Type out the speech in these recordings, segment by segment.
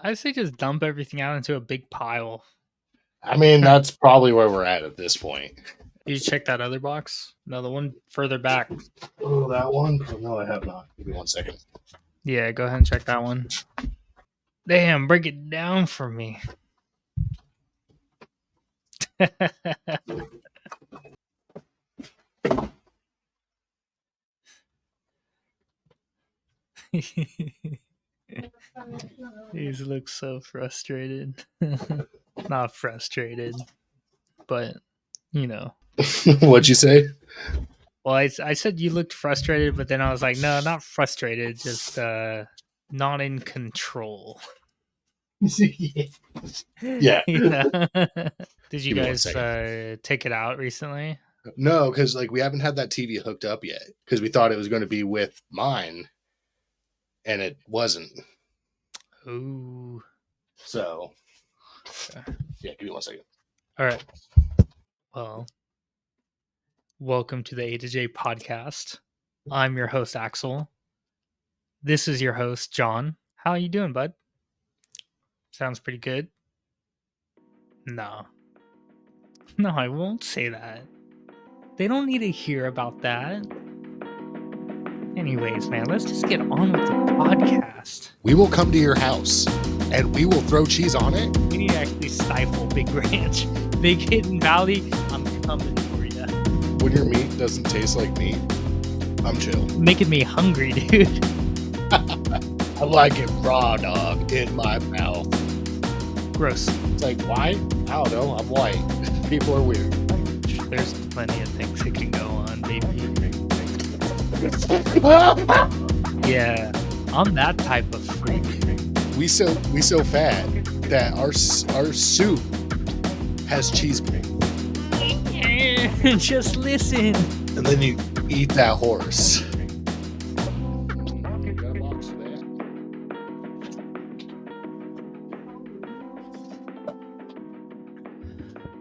I say just dump everything out into a big pile. I mean, that's probably where we're at this point. Did you check that other box? No, the one further back. Oh, that one? Oh, no, I have not. Give me 1 second. Yeah, go ahead and check that one. Damn, break it down for me. These look so frustrated. Not frustrated, but you know. What'd you say? Well, I said you looked frustrated, but then I was like, no, not frustrated, just not in control. Yeah. You know? Did you Give me 1 guys second. take it out recently? No, because like we haven't had that TV hooked up yet because we thought it was going to be with mine, and it wasn't. Ooh. So, yeah, give me 1 second. All right. Well, welcome to the A2J podcast. I'm your host, Axel. This is your host, John. How you doing, bud? Sounds pretty good. No. No, I won't say that. They don't need to hear about that. Anyways, man, let's just get on with the podcast. We will come to your house and we will throw cheese on it. We need to actually stifle Big Ranch. Big Hidden Valley, I'm coming for you. When your meat doesn't taste like meat, I'm chill. Making me hungry, dude. I like it raw, dog, in my mouth. Gross. It's like, why? I don't know. I'm white. People are weird. There's plenty of things that can go on, baby. Yeah, I'm that type of freak. We so fat that our soup has cheese pool. Just listen. And then you eat that horse.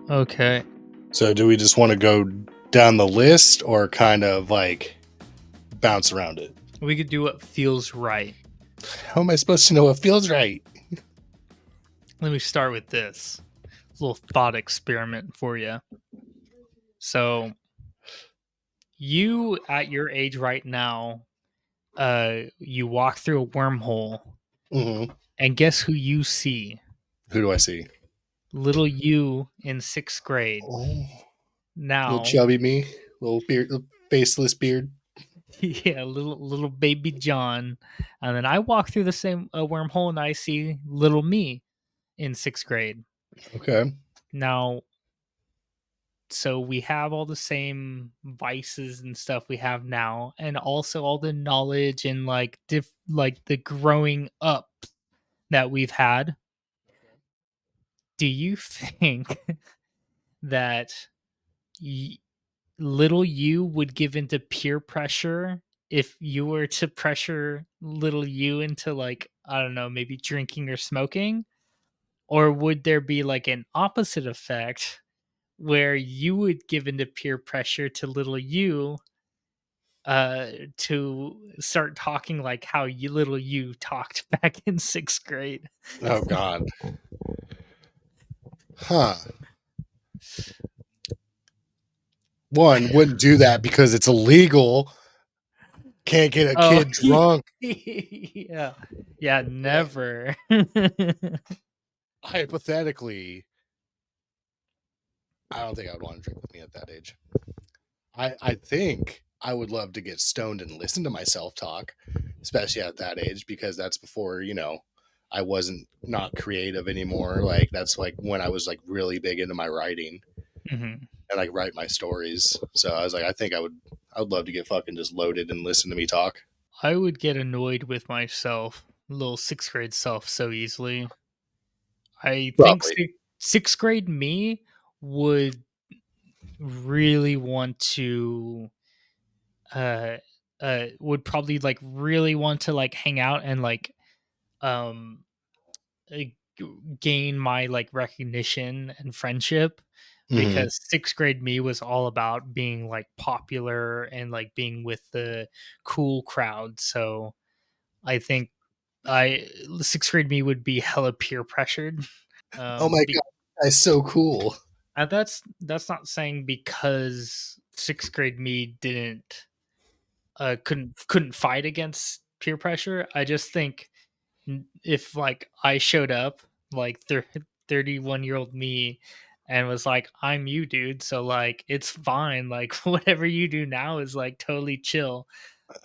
Okay. So do we just want to go down the list or kind of like bounce around it? We could do what feels right. How am I supposed to know what feels right? Let me start with this little thought experiment for you. So, you at your age right now, you walk through a wormhole, and guess who you see? Who do I see? Little you in 6th grade. Oh, Now, little chubby me, little beard, little faceless beard. Yeah, little baby John, and then I walk through the same wormhole, and I see little me in 6th grade. Okay. Now, so we have all the same vices and stuff we have now, and also all the knowledge and like the growing up that we've had. Do you think that little you would give into peer pressure if you were to pressure little you into, like, I don't know, maybe drinking or smoking? Or would there be like an opposite effect where you would give into peer pressure to little you to start talking like how little you talked back in 6th grade? Oh God. Huh. One wouldn't do that because it's illegal. Can't get a kid drunk. Yeah. Yeah, never. Hypothetically, I don't think I would want to drink with me at that age. I think I would love to get stoned and listen to myself talk, especially at that age, because that's before, I wasn't not creative anymore. Like that's like when I was like really big into my writing and like write my stories. So I was like, I would love to get fucking just loaded and listen to me talk. I would get annoyed with myself, little 6th grade self, so easily. I think Probably. 6th grade me would really want to uh would probably like really want to like hang out and like um uh, gain my like recognition and friendship, Mm-hmm. because 6th grade me was all about being like popular and like being with the cool crowd. So I think I sixth grade me would be hella peer pressured. Oh my Be, god, that's so cool. and that's not saying because sixth grade me didn't couldn't fight against peer pressure. I just think if like I showed up like 31-year-old me and was like, I'm you, dude, so like it's fine, like whatever you do now is like totally chill,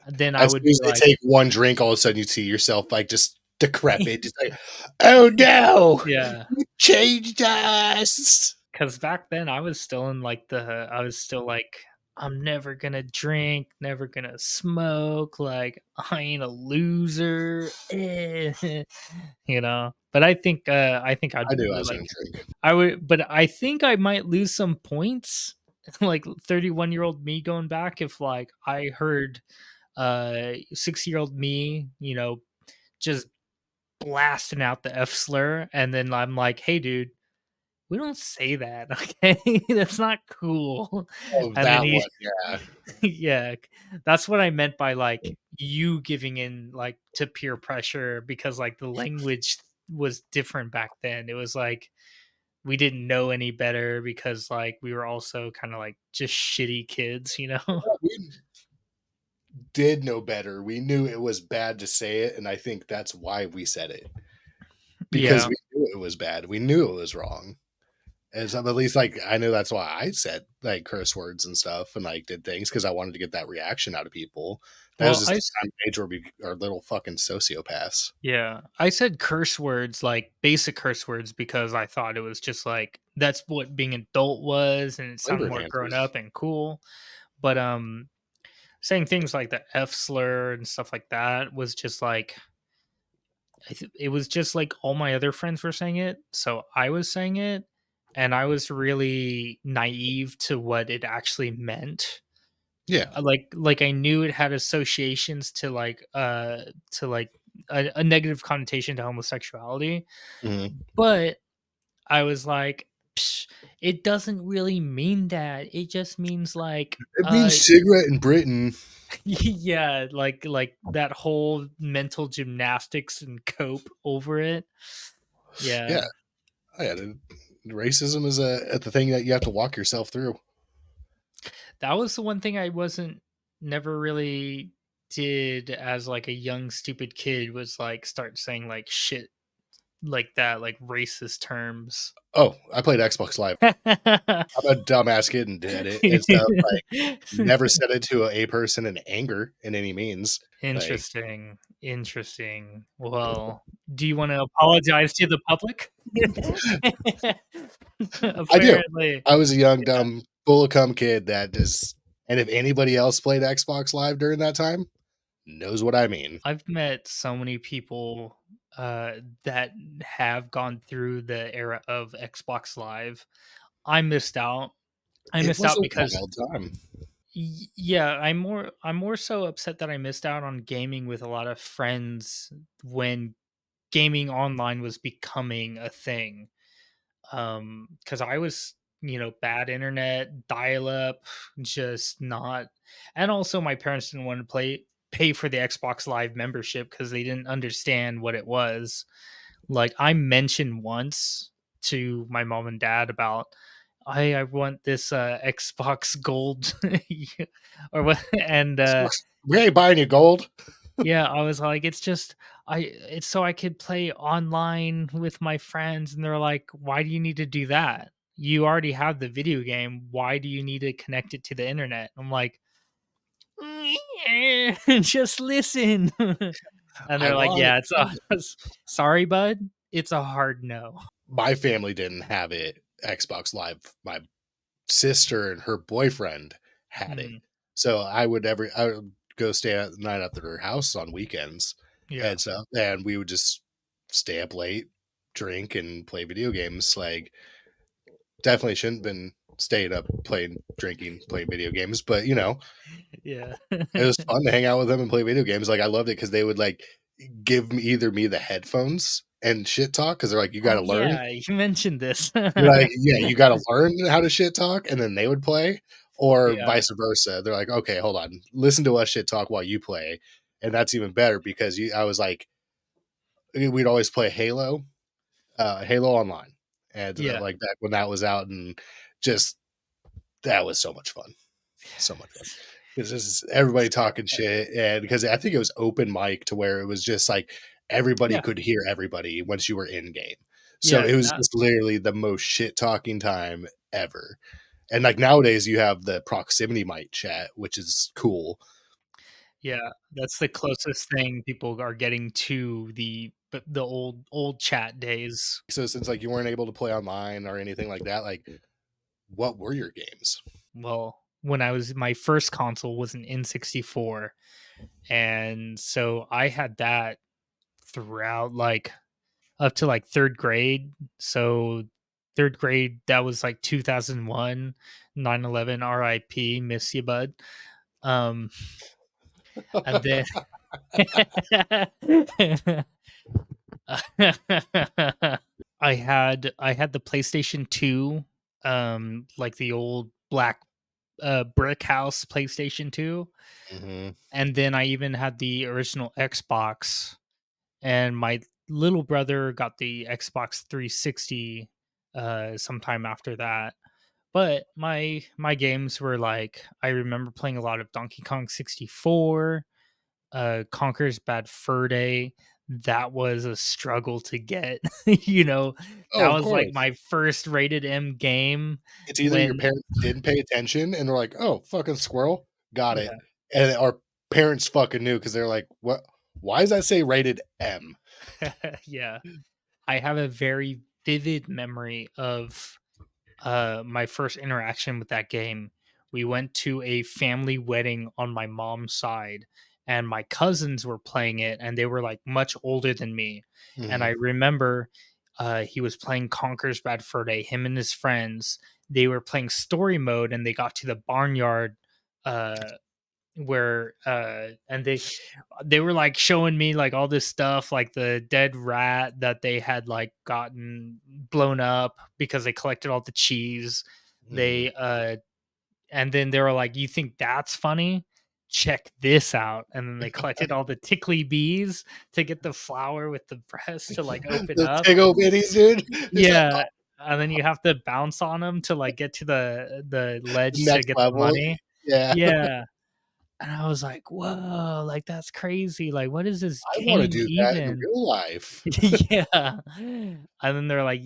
then I As would soon be as they like, take one drink, all of a sudden you see yourself like just decrepit, just like, oh no, yeah. you changed us. Because back then I was still in like I was still like, I'm never gonna drink, never gonna smoke, like I ain't a loser. You know. But I think I'd I knew I was like gonna drink. I would, but I think I might lose some points, like 31-year-old me going back if like I heard 6-year-old me, just blasting out the F slur, and then I'm like, hey dude, we don't say that, okay? That's not cool. Oh, And then that one, yeah. yeah, that's what I meant by like you giving in like to peer pressure because like the language was different back then. It was like we didn't know any better because like we were also kind of like just shitty kids, you know? We did know better. We knew it was bad to say it, and I think that's why we said it because Yeah. we knew it was bad. We knew it was wrong. And so at least like I know that's why I said like curse words and stuff and like did things because I wanted to get that reaction out of people. That was Well, just the time and age where we are little fucking sociopaths. yeah, I said curse words, like basic curse words, because I thought it was just like that's what being adult was, and it sounded Flavor more grown enhancers. up and cool. But saying things like the F slur and stuff like that was just like it was just like all my other friends were saying it, so I was saying it, and I was really naive to what it actually meant. Yeah. Like I knew it had associations to like a negative connotation to homosexuality, Mhm. but I was like, "Psh, it doesn't really mean that. It just means like It means cigarette in Britain. yeah, like that whole mental gymnastics and cope over it. Yeah. Yeah. Oh, yeah. Racism is the thing that you have to walk yourself through. That was the one thing I wasn't never really did as like a young stupid kid was like start saying like shit like that, like racist terms. Oh, I played Xbox Live. I'm a dumbass kid and did it and stuff. Like, never said it to a person in anger in any means. Like, Interesting. Interesting. Well, do you want to apologize to the public? I do. Apparently. I was a young, Yeah. dumb, full of cum kid that just, and if anybody else played Xbox Live during that time, knows what I mean. I've met so many people that have gone through the era of Xbox Live. I missed out. I It missed was out a because wild time. yeah, I'm more so upset that I missed out on gaming with a lot of friends when gaming online was becoming a thing. Because I was, bad internet, dial up, just not, and also my parents didn't want to pay for the Xbox Live membership because they didn't understand what it was. Like I mentioned once to my mom and dad about I want this Xbox Gold or what, and Xbox, we ain't buying you gold. yeah, I was like, it's so I could play online with my friends, and they're like, "Why do you need to do that? You already have the video game. Why do you need to connect it to the internet?" I'm like, "Just listen." And I they're like, want "Yeah, it's a sorry, bud. It's a hard no." my family didn't have it. Xbox Live. My sister and her boyfriend had it. Mm, So I would go stay at night at their house on weekends yeah. and stuff, and we would just stay up late, drink, and play video games. Like definitely shouldn't been staying up playing, drinking, playing video games, but Yeah. it was fun to hang out with them and play video games. Like I loved it because they would like give me either me the headphones and shit talk because they're like, you got Oh, to learn. yeah, you mentioned this. You're like, yeah, you got to learn how to shit talk, and then they would play, or Yeah. vice versa. They're like, okay, hold on, listen to us shit talk while you play, and that's even better because I was like, we'd always play Halo Online, and Yeah. like back when that was out, and just that was so much fun, so much fun. Because this is everybody talking shit, and because I think it was open mic to where it was just like everybody Yeah. could hear everybody once you were in game. So Yeah. it was That just literally the most shit talking time ever. And like nowadays, you have the proximity mic chat, which is cool. yeah, that's the closest thing people are getting to the old chat days. So since like you weren't able to play online or anything like that, like what were your games? Well, when I was my first console was an N64, and so I had that throughout, like, up to, like, 3rd grade. So 3rd grade, that was, like, 2001, 9/11, RIP, miss you, bud. Um, and then I had the PlayStation 2, like the old black, brick house PlayStation 2, Hmm. and then I even had the original Xbox, and my little brother got the Xbox 360, sometime after that. But my games were like I remember playing a lot of Donkey Kong 64, Conker's Bad Fur Day. That was a struggle to get. you know, Oh, that of was like course. my first rated M game It's either your when parents didn't pay attention and they're like, "Oh, fucking squirrel, got it," yeah. and our parents fucking knew because they're like, "What? Why does that say rated M?" yeah. I have a very vivid memory of my first interaction with that game. We went to a family wedding on my mom's side, and my cousins were playing it, and they were like much older than me. And I Mhm. remember he was playing Conker's Bad Fur Day, him and his friends. They were playing story mode, and they got to the barnyard, uh where and they were like showing me like all this stuff, like the dead rat that they had like gotten blown up because they collected all the cheese. Mhm. They and then they were like, "You think that's funny? Check this out." And then they collected all the tickly bees to get the flower with the breast to like open The up. Tiggle bitties, dude. It's like, Yeah. oh, And then you have to bounce on them to like get to the the ledge to next get the level. money. Yeah. Yeah. And I was like, "Whoa, like, that's crazy, like, what is this I wanna game do that in even?" real life. Yeah. And then they're like,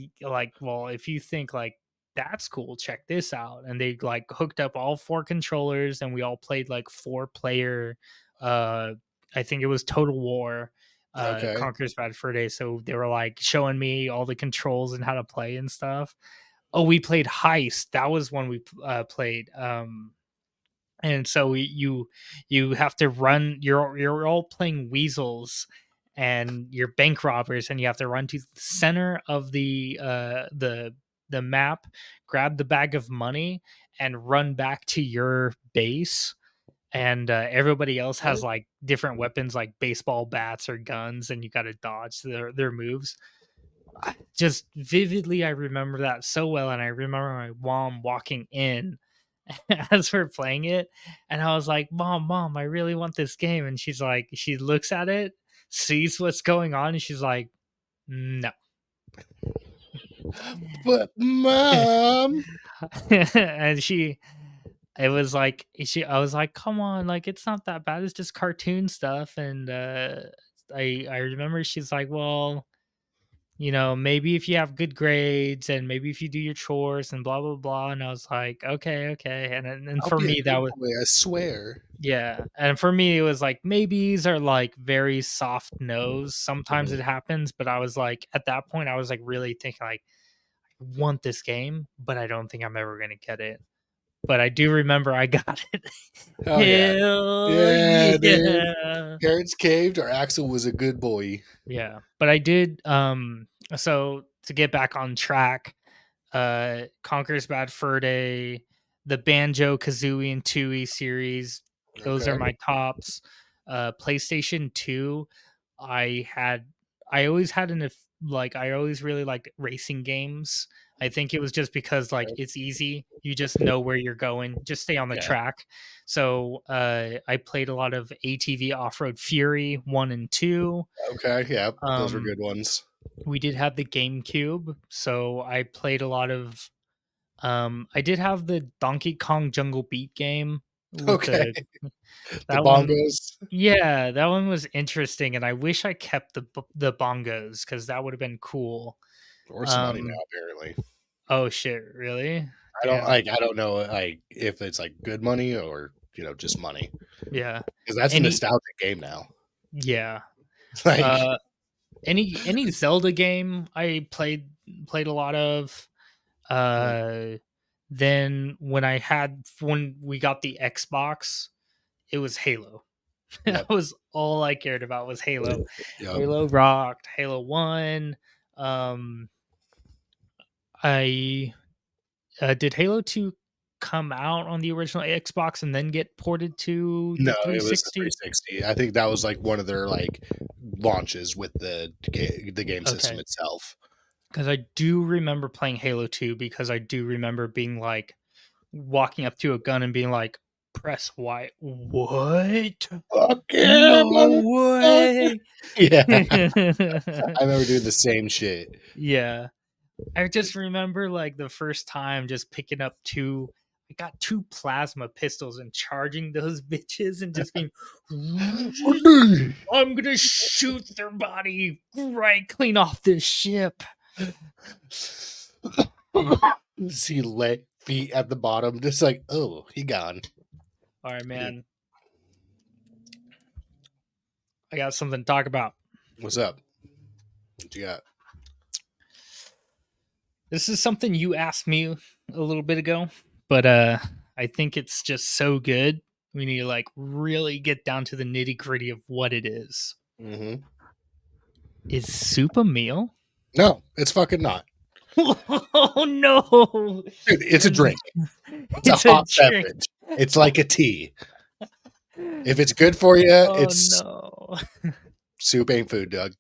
"Well, if you think, like, that's cool, check this out." And they, like, hooked up all 4 controllers, and we all played, like, 4-player, uh, I think it was Total War, Okay. Conker's Bad Fur Day, so they were, like, showing me all the controls and how to play and stuff. Oh, we played Heist, that was one we played, and so you have to run, you're all playing weasels and you're bank robbers, and you have to run to the center of the map, grab the bag of money, and run back to your base. And everybody else has What? like different weapons like baseball bats or guns, and you got to dodge their moves. Just vividly, I remember that so well, and I remember my mom walking in as we're playing it, and I was like, "Mom, I really want this game." And she's like, she looks at it, sees what's going on, and she's like, "No." But mom. and she it was like I was like, "Come on, like it's not that bad. It's just cartoon stuff." And I remember she's like, "Well, maybe if you have good grades and maybe if you do your chores and blah blah blah." And I was like, "Okay, okay." And I'll for be a me that good was boy, I swear. yeah. And for me it was like maybes are like very soft nose. Sometimes Mhm. it happens, but I was like at that point I was like really thinking like I want this game, but I don't think I'm ever going to get it. But I do remember I got it. Hell yeah. Hell Yeah, dude. yeah. Parents caved or Axel was a good boy. Yeah. But I did so to get back on track, Conker's Bad Fur Day, the Banjo Kazooie and Tooie series. Those are Okay. my tops. PlayStation 2, I had I always had like I always really liked racing games. I think it was just because like it's easy. You just know where you're going. Just stay on the Yeah. track. So I played a lot of ATV Off Road Fury 1 and 2. Okay. Yeah. Those were Um, good ones. we did have the GameCube, so I played a lot of. I did have the Donkey Kong Jungle Beat game with Okay. the The that one. bongos Yeah, that one was interesting, and I wish I kept the bongos because that would have been cool. or some money Um, now. Apparently, oh shit, really? I don't Damn. like. I don't know like if it's like good money or just money Yeah. because that's a Any nostalgic game now. yeah. Like, Uh any Zelda game I played a lot of. mm, Uh then when we got the Xbox, it was Halo. That yep, was all I cared about was Halo. yep. Halo rocked, Halo 1. Um I did Halo 2 come out on the original Xbox and then get ported to the No, it was the 360? 360. I think that was like one of their like launches with the game system Okay. itself. Because I do remember playing Halo 2 because I do remember being like walking up to a gun and being like, press Y. What? Fuck yeah, No motherfucker! way. Yeah, I remember doing the same shit. Yeah. I just remember like the first time just picking up I got two plasma pistols and charging those bitches and just being, I'm gonna shoot their body right clean off this ship. See leg feet at the bottom, just like, oh, he gone. All right, Hmm. man. I got something to talk about. What's up? What you got? This is something you asked me a little bit ago, but I think it's just so good. We need to like really get down to the nitty gritty of what it is. Mm-hmm. Is soup a meal? No, it's fucking not, Oh no! dude. It's a drink. It's a It's a hot drink. beverage. It's like a tea. If it's good for you, Oh it's no! soup ain't food, Doug.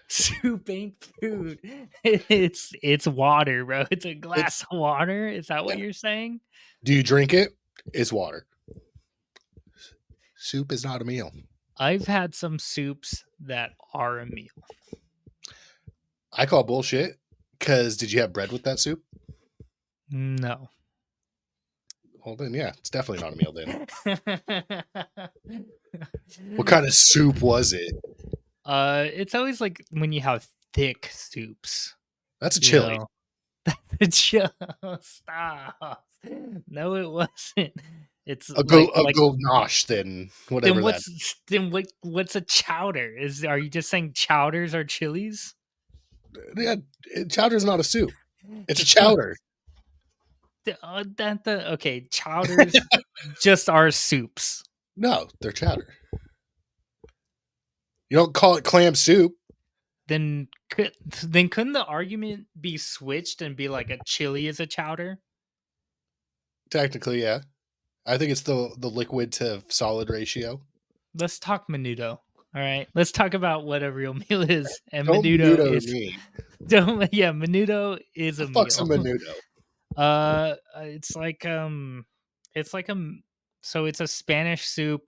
Soup ain't food. It's water, bro. It's a It's glass of water. Is that what yeah. you're saying? Do you drink it? It's water. Soup is not a meal. I've had some soups that are a meal. I call bullshit because did you have bread with that soup? No. Well, then, yeah, it's definitely not a meal then. What kind of soup was it? It's always like when you have thick soups, That's a you chili. know. Just stop. No, it wasn't. It's A gold nosh, then then whatever that. what's a chowder? Are you just saying chowders are chilies? Yeah, chowder's not a soup. It's a No, chowder. okay, chowders just are soups. No, they're chowder. You don't call it clam soup. Then then couldn't the argument be switched and be like a chili is a chowder? Technically, yeah. I think it's the liquid to solid ratio. Let's talk menudo. All right, let's talk about what a real meal is. And Don't menudo menudo to is me. don't yeah, menudo is The a fuck's a meal. menudo? It's like it's like so it's a Spanish soup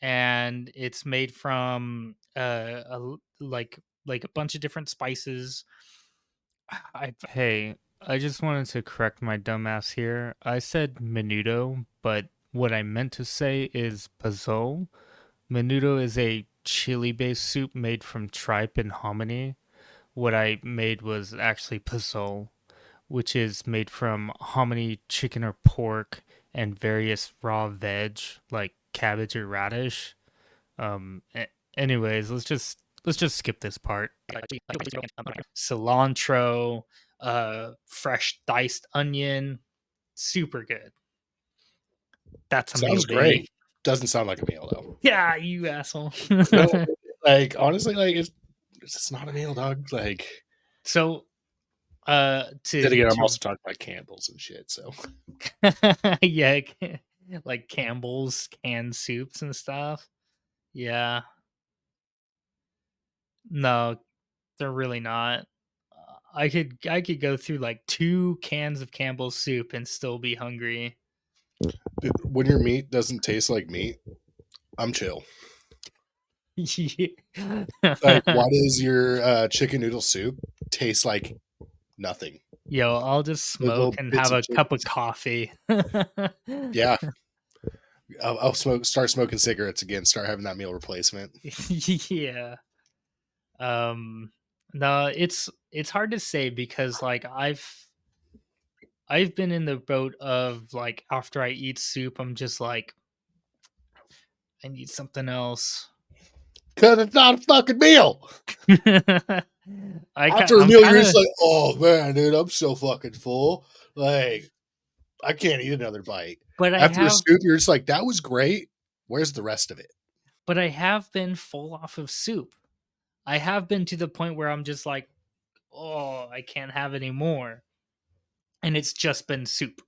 and it's made from like a bunch of different spices. Hey, I just wanted to correct my dumbass here. I said menudo, but what I meant to say is pozole. Menudo is a chili-based soup made from tripe and hominy. What I made was actually pozole, which is made from hominy, chicken or pork, and various raw veg like cabbage or radish. Anyways, let's just skip this part. Cilantro, fresh diced onion, super good. That's a meal, Sounds baby. great. Doesn't sound like a meal though. Yeah, you asshole. No, like honestly, like it's just not a meal, dog. Like So, then to again, I'm to also talking about candles and shit. So yeah, like Campbell's canned soups and stuff. Yeah, no. they're really not. I could go through like 2 cans of Campbell's soup and still be hungry. Dude, when your meat doesn't taste like meat, I'm chill. Like, why does your chicken noodle soup taste like nothing? Yo, I'll just Like smoke little and bits have of a chicken. cup of coffee. Yeah, I'll start smoking cigarettes again. Start having that meal replacement. Yeah. Um, no, it's hard to say because, like, I've been in the boat of, like, after I eat soup, I'm just like, "I need something else." Cause it's not a fucking meal. After a I'm meal, you're just kinda like, oh man, dude, I'm so fucking full. Like, I can't eat another bite. but I After a have soup, you're just like, that was great. Where's the rest of it? but I have been full off of soup. I have been to the point where I'm just like, "Oh, I can't have any more," and it's just been soup.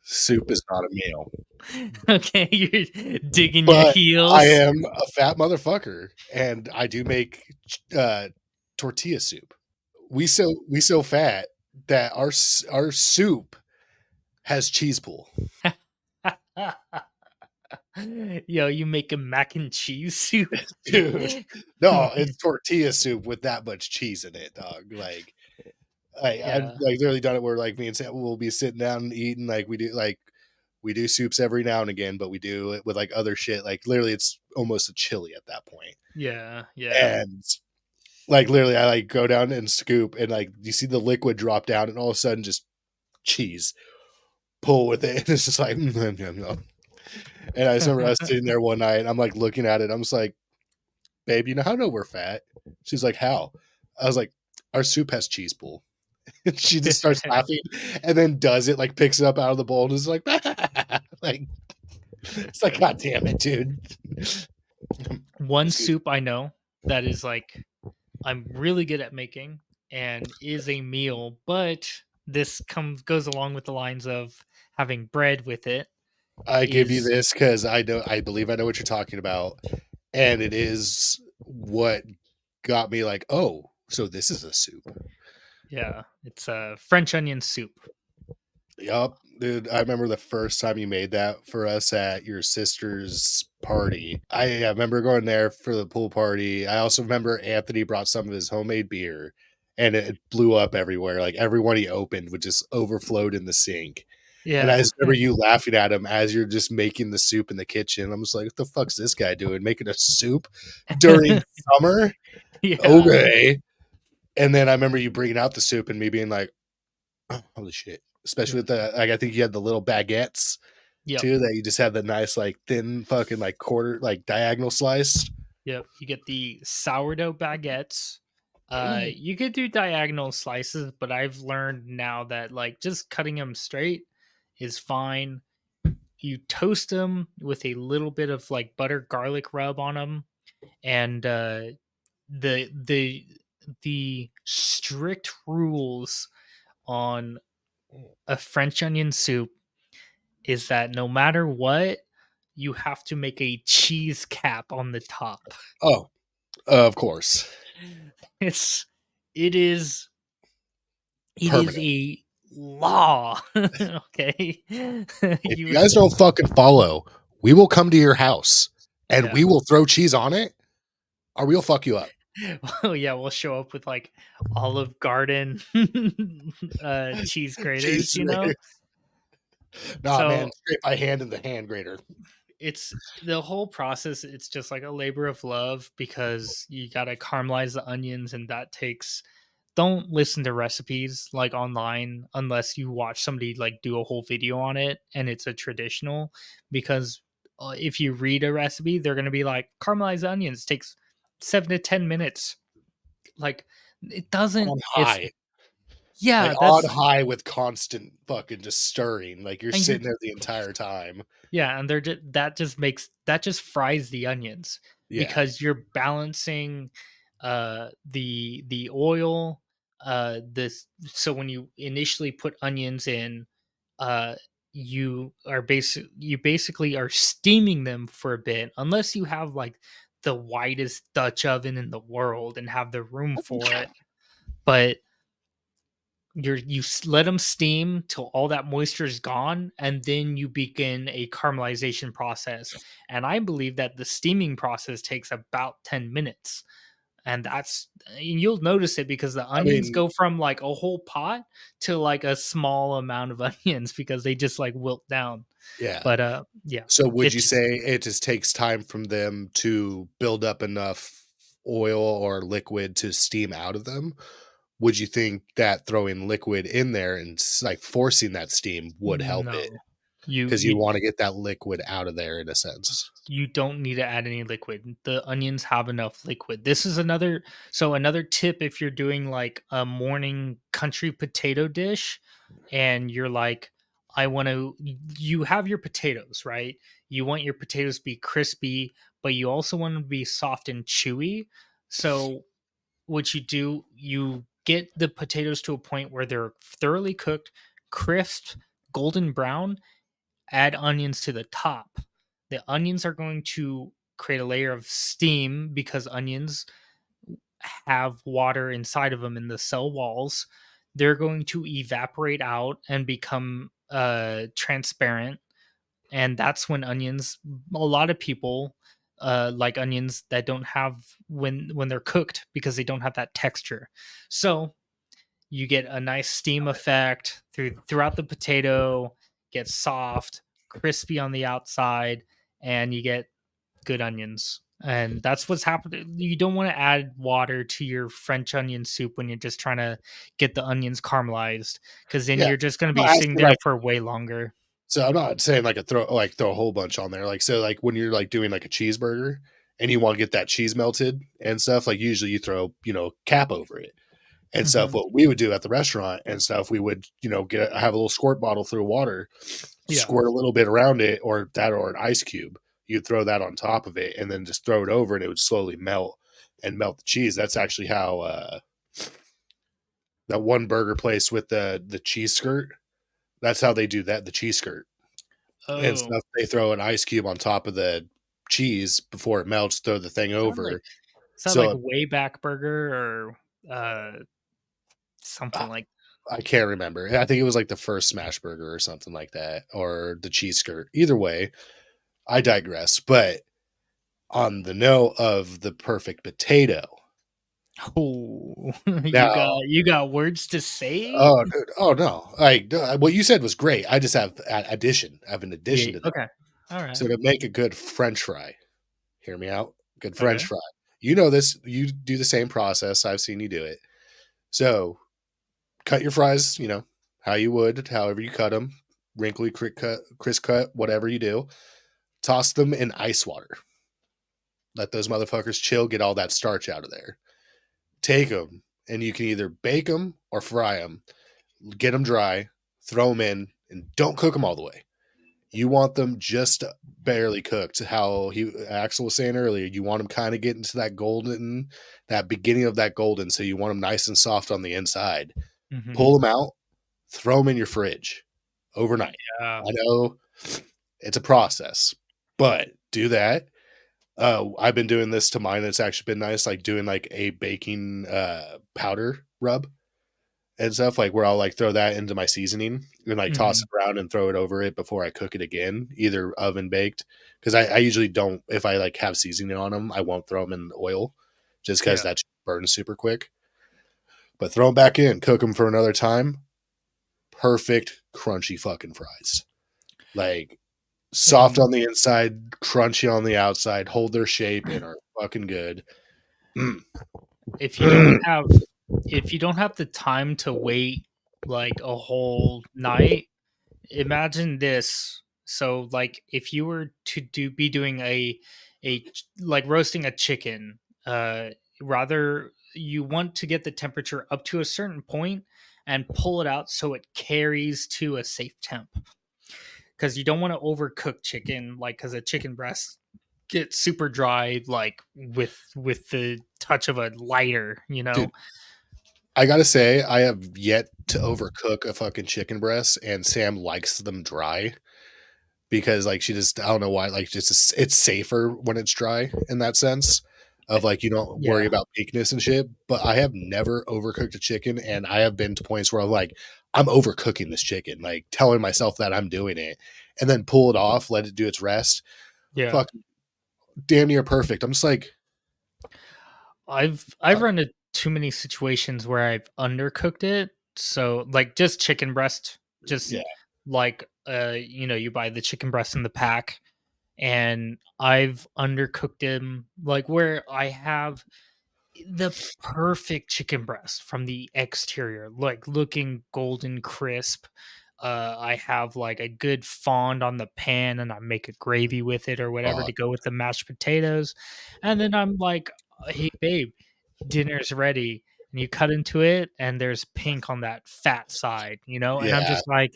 Soup is not a meal. Okay, you're digging your But I heels. am a fat motherfucker, and I do make uh, tortilla soup. We so fat that our soup has cheese pool. Yo, you make a mac and cheese soup? Dude. No, it's tortilla soup with that much cheese in it, dog. Like I've Yeah, like literally done it where like me and Sam will be sitting down and eating like we do soups every now and again, but we do it with like other shit. Like literally, it's almost a chili at that point. yeah, yeah. And like literally, I like go down and scoop, and like you see the liquid drop down, and all of a sudden, just cheese pull with it, and it's just like, and I just remember us sitting there one night, and I'm like looking at it, I'm just like, babe, you know how I know we're fat? She's like, how? I was like, our soup has cheese pool. And she just starts laughing, and then does it like picks it up out of the bowl and is like, like it's like, God damn it, dude. One Excuse soup I know that is like I'm really good at making and is a meal, but this comes goes along with the lines of having bread with it I give you is this because I believe I know what you're talking about, and it is what got me like, oh, so this is a soup. yeah, it's a French onion soup. Yup, dude. I remember the first time you made that for us at your sister's party. I remember going there for the pool party. I also remember Anthony brought some of his homemade beer, and it blew up everywhere. Like everyone he opened would just overflowed in the sink. And I Yeah. just remember you laughing at him as you're just making the soup in the kitchen. I'm just like, what the fuck's this guy doing? Making a soup during summer? Yeah. Okay. And then I remember you bringing out the soup and me being like, oh, holy shit. Especially with the, like, I think you had the little baguettes Yep. too, that you just had the nice, like, thin fucking, like, quarter, like, diagonal slice. Yep, you get the sourdough baguettes. Mm. You could do diagonal slices, but I've learned now that like just cutting them straight is fine. You toast them with a little bit of like butter garlic rub on them, and the the the strict rules on a French onion soup is that no matter what, you have to make a cheese cap on the top. Oh, of course. It's it is it is Permanent. a law. Okay. If you You guys don't fucking follow, we will come to your house and yeah. we will throw cheese on it or we'll fuck you up. Well, yeah, we'll show up with like Olive Garden cheese graters, Cheese. you know? Nah, man, So straight by hand in the hand grater. it's the whole process, it's just like a labor of love because you gotta caramelize the onions and that takes don't listen to recipes like online unless you watch somebody like do a whole video on it and it's a traditional because if you read a recipe they're going to be like caramelized onions takes 7 to 10 minutes like it doesn't On it's high. Like yeah on that's high with constant fucking just stirring. Like you're and you're sitting there the entire time. yeah, and they're just that just fries the onions Yeah. because you're balancing the oil this so when you initially put onions in uh you basically are steaming them for a bit unless you have like the widest Dutch oven in the world and have the room for it. but let them steam till all that moisture is gone, and then you begin a caramelization process. And I believe that the steaming process takes about 10 minutes. And you'll notice it because the I onions mean, go from like a whole pot to like a small amount of onions because they just like wilt down. yeah. But yeah, So would you it's say it just takes time from them to build up enough oil or liquid to steam out of them? Would you think that throwing liquid in there and like forcing that steam would help it? no. You Because you you want to get that liquid out of there in a sense. you don't need to add any liquid. The onions have enough liquid. This is another tip if you're doing like a morning country potato dish and you're like I want to you have your potatoes, right? You want your potatoes to be crispy, but you also want them to be soft and chewy. So what you do, you get the potatoes to a point where they're thoroughly cooked, crisp, golden brown, add onions to the top. The onions are going to create a layer of steam because onions have water inside of them in the cell walls. They're going to evaporate out and become transparent. And that's when onions, a lot of people like onions that don't have when they're cooked because they don't have that texture. So you get a nice steam effect throughout the potato, gets soft, crispy on the outside, and you get good onions. And that's what's happening. You don't want to add water to your French onion soup when you're just trying to get the onions caramelized, because then Yeah. you're just going to No, be sitting asking there like for way longer. so I'm not saying like throw a whole bunch on there. Like so like when you're like doing like a cheeseburger and you want to get that cheese melted and stuff, like usually you throw, cap over it and stuff. Hmm. What we would do at the restaurant and stuff, we would, have a little squirt bottle through water, Yeah. squirt a little bit around it or an ice cube. You'd throw that on top of it and then just throw it over and it would slowly melt and melt the cheese. That's actually how that one burger place with the cheese skirt. That's how they do that, the cheese skirt and Oh, stuff. They throw an ice cube on top of the cheese before it melts, throw the thing sound like over. is that like So way back burger or something uh, like I can't remember. I think it was like the first smash burger or something like that, or the cheese skirt. Either way, I digress. But on the note of the perfect potato, oh now, you got words to say? oh, dude, oh no, like what you said was great. I just have addition. I have an Yeah. addition to that. Okay. All right. So to make a good French fry, hear me out. Good French Okay. fry. You know this. You do the same process. I've seen you do it. So cut your fries. How you would, however you cut them, wrinkly, crisp cut, whatever you do. Toss them in ice water. Let those motherfuckers chill. Get all that starch out of there. Take them, and you can either bake them or fry them. Get them dry. Throw them in, and don't cook them all the way. You want them just barely cooked. How Axel was saying earlier, you want them kind of getting to that golden, that beginning of that golden. So you want them nice and soft on the inside. Hmm. Pull them out, throw them in your fridge overnight. Yeah. I know it's a process, but do that. I've been doing this to mine. It's actually been nice, like doing like a baking powder rub and stuff, like where I'll like throw that into my seasoning and like toss Hmm. it around and throw it over it before I cook it again, either oven baked. Because I usually don't, if I like have seasoning on them, I won't throw them in oil just because Yeah. that burns super quick. But throw them back in, cook them for another time. Perfect crunchy fucking fries. Like soft And on the inside, crunchy on the outside, hold their shape and are fucking good. Mm. if you don't Mm. have if you don't have the time to wait like a whole night, imagine this. So like if you were to be doing like roasting a chicken, rather you want to get the temperature up to a certain point and pull it out so it carries to a safe temp, because you don't want to overcook chicken, like because a chicken breast gets super dry like with the touch of a lighter, you know. Dude, I gotta say, I have yet to overcook a fucking chicken breast, and Sam likes them dry because, like, she just, I don't know why, like, just it's safer when it's dry in that sense. of like you don't worry Yeah. about pinkness and shit. But I have never overcooked a chicken, and I have been to points where I'm like, I'm overcooking this chicken, like telling myself that I'm doing it, and then pull it off, let it do its rest. Yeah. Fuck, damn near perfect. I'm just like, I've uh, run into too many situations where I've undercooked it. So like just chicken breast, just yeah, like you buy the chicken breast in the pack, and I've undercooked them like where I have the perfect chicken breast from the exterior, like looking golden crisp. I have like a good fond on the pan, and I make a gravy with it or whatever uh, to go with the mashed potatoes. And then I'm like, "Hey, babe, dinner's ready." And you cut into it, and there's pink on that fat side, And I'm yeah, just like,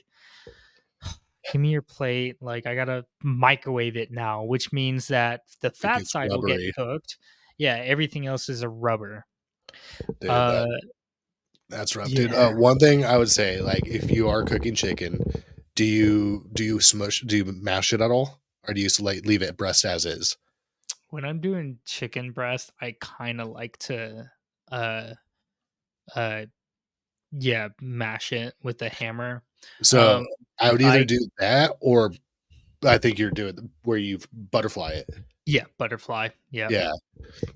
give me your plate. Like, I gotta microwave it now, which means that the it fat gets side will get rubbery, cooked. Yeah, everything else is a rubber. dude. Uh, That's rough, dude. yeah. One thing I would say, like, if you are cooking chicken, do you smush? Do you mash it at all, or do you just like leave it breast as is? When I'm doing chicken breast, I kind of like to, uh, uh, yeah, mash it with a hammer. So Um, I would either I do that, or I think you're doing where you butterfly it. yeah, butterfly. Yeah. Yeah,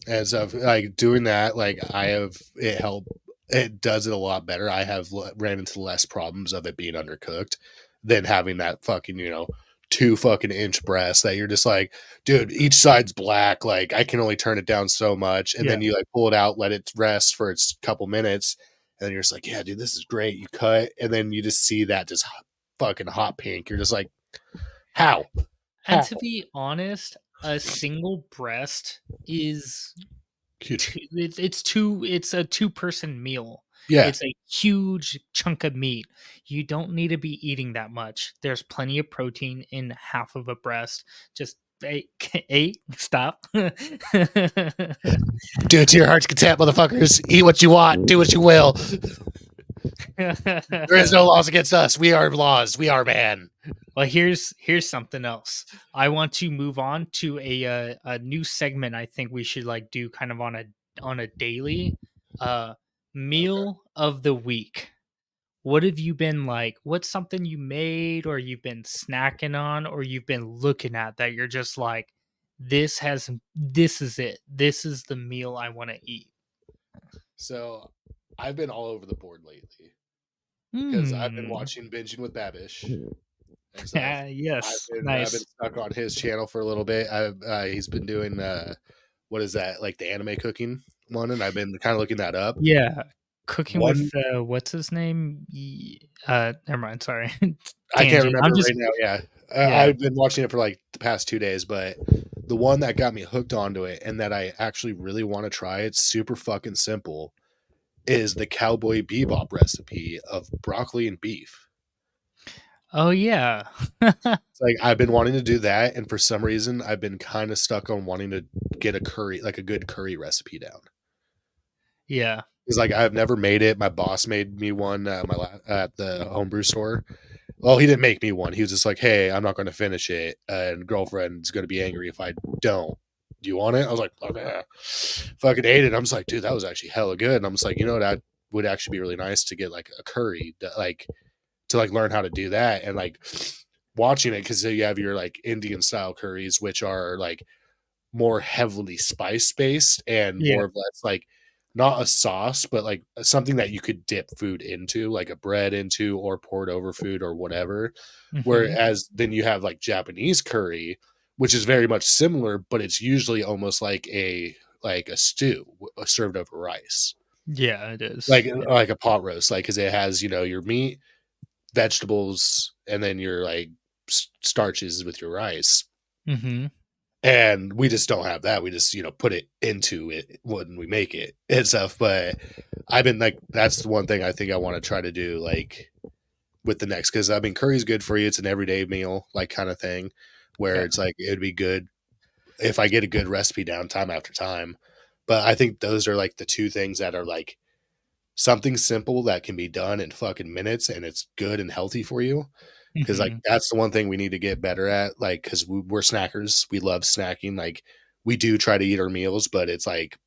and so like doing that, like I have it help. It does it a lot better. I have ran into less problems of it being undercooked than having that fucking 2 fucking inch breast that you're just like, dude, each side's black. Like I can only turn it down so much, and Yeah. then you like pull it out, let it rest for its couple minutes, and then you're just like, yeah, dude, this is great. You cut, and then you just see that just fucking hot pink. You're just like, how, And how, to be honest, a single breast is dude. it's a two-person meal. Yeah, It's a huge chunk of meat. You don't need to be eating that much. There's plenty of protein in half of a breast. Just eight, stop. do it to your heart's content, motherfuckers. Eat what you want, do what you will. There is no laws against us. We are laws. We are man. Well, here's something else. I want to move on to a new segment. I think we should like do kind of on a daily uh Okay. meal of the week. What have you been like? What's something you made or you've been snacking on or you've been looking at that you're just like, this is it. This is the meal I want to eat. So I've been all over the board lately because I've been Hmm. watching Binging with Babish and stuff. Yes. I've been Nice. stuck on his channel for a little bit. He's been doing what is that, like the anime cooking one, and I've been kind of looking that up. Yeah. Cooking with One what's his name? Never mind, sorry. I can't Tangent. I'm remember just right now. Yeah, yeah. I've been watching it for like the past 2 days, but the one that got me hooked onto it and that I actually really want to try, it's super fucking simple, is the Cowboy Bebop recipe of broccoli and beef. Oh yeah. It's like I've been wanting to do that, and for some reason, I've been kind of stuck on wanting to get a curry, like a good curry recipe down. Yeah. It's like I've never made it. My boss made me one at at the homebrew store. Well, he didn't make me one. He was just like, "Hey, I'm not going to finish it, and girlfriend's going to be angry if I don't. Do you want it?" I was like, "Okay." Fucking ate it. I'm just like, dude, that was actually hella good. And I'm just like, you know, that would actually be really nice to get like a curry, like to like learn how to do that, and like watching it because you have your like Indian style curries, which are like more heavily spice based and Yeah. more of less like not a sauce, but like something that you could dip food into, like a bread into, or poured over food or whatever. Mhm. Whereas then you have like Japanese curry, which is very much similar, but it's usually almost like a stew served over rice, Yeah, it is. Yeah. like a pot roast, like because it has your meat, vegetables, and then your like starches with your rice. Mhm. And we just don't have that. We just put it into it when we make it and stuff. But I've been like, that's the one thing I think I want to try to do, like with the next, because I mean curry's good for you. It's an everyday meal, like kind of thing, where Yeah. it's like it'd be good if I get a good recipe down time after time. But I think those are like the two things that are like something simple that can be done in fucking minutes, and it's good and healthy for you. Because like Mhm. that's the one thing we need to get better at, like because we're snackers, we love snacking. Like we do try to eat our meals, but it's like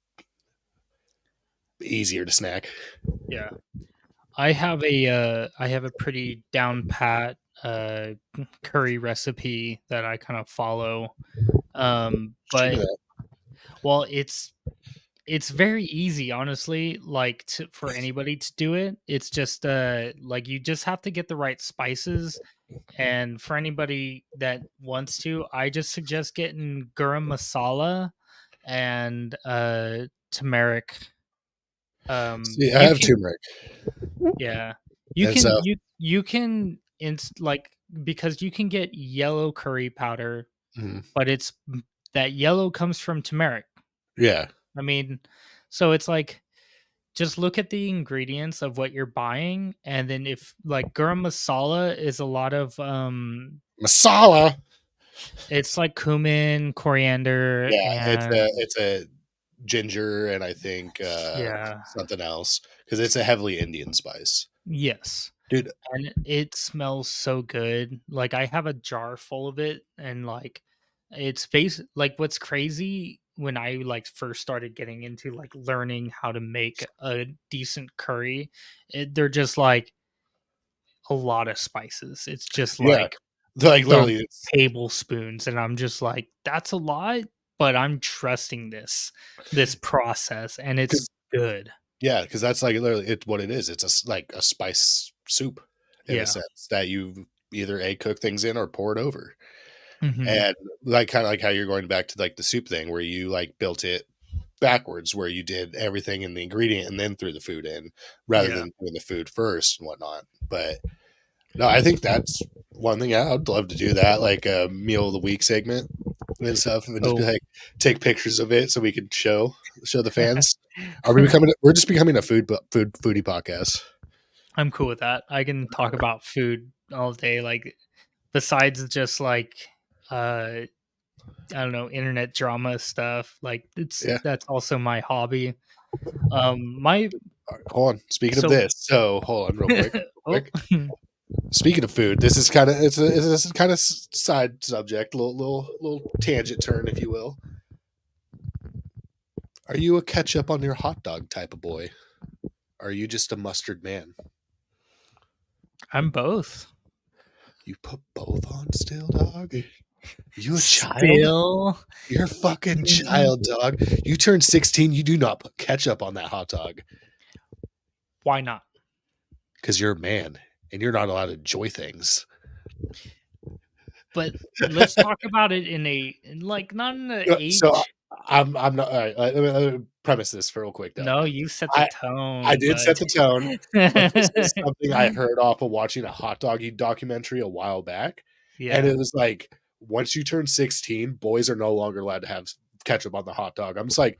easier to snack. Yeah. I have a pretty down pat curry recipe that I kind of follow. Shoot me But that. well, it's very easy, honestly, like for anybody to do it. It's just like you just have to get the right spices. And for anybody that wants to, I just suggest getting garam masala and turmeric. See, I You have can turmeric, Yeah. and so You can like because you can get yellow curry powder, mhm. but that yellow comes from turmeric. Yeah, I mean, so it's like just look at the ingredients of what you're buying, and then if like garam masala is a lot of masala. it's like cumin, coriander, Yeah, and it's a ginger and I think yeah, something else because it's a heavily Indian spice, yes. dude. And it smells so good. Like I have a jar full of it, and like like what's crazy when I like first started getting into like learning how to make a decent curry, they're just like a lot of spices. It's just Yeah, like like some literally, it's tablespoons, and I'm just like, that's a lot, but I'm trusting this process, and it's because good. yeah, because that's like literally it's what it is. It's like a spice soup in a Yeah. sense that you either a cook things in or pour it over, Hmm. and like kind of like how you're going back to like the soup thing where you like built it backwards, where you did everything in the ingredient and then threw the food in rather Yeah. than doing the food first and whatnot. But no, I think that's one thing. I'd love to do that, like a meal of the week segment and stuff, and just be Oh. like, take pictures of it so we could show the fans. Are we becoming? We're just becoming a foodie podcast. I'm cool with that. I can talk about food all day. Like besides just like I don't know, internet drama stuff. Like Yeah. that's also my hobby. My All right, hold on. Speaking of so this, so hold on, real quick, real oh quick. Speaking of food, this is kind of it's a kind of side subject, little tangent turn, if you will. Are you a ketchup on your hot dog type of boy? Are you just a mustard man? I'm both. You put both on still, dog? You a child? Still, You're a fucking mm, child, dog. You turn 16, you do not put ketchup on that hot dog why not? because you're a man and you're not allowed to enjoy things. But let's talk about it like not in the So age. I'm not all right. Let me premise this for real quick though. No, you set the I I tone, did but set the tone, but this is something I heard off of watching a hot doggy documentary a while back, and yeah. it was like once you turn 16, boys are no longer allowed to have ketchup on the hot dog. I'm just like,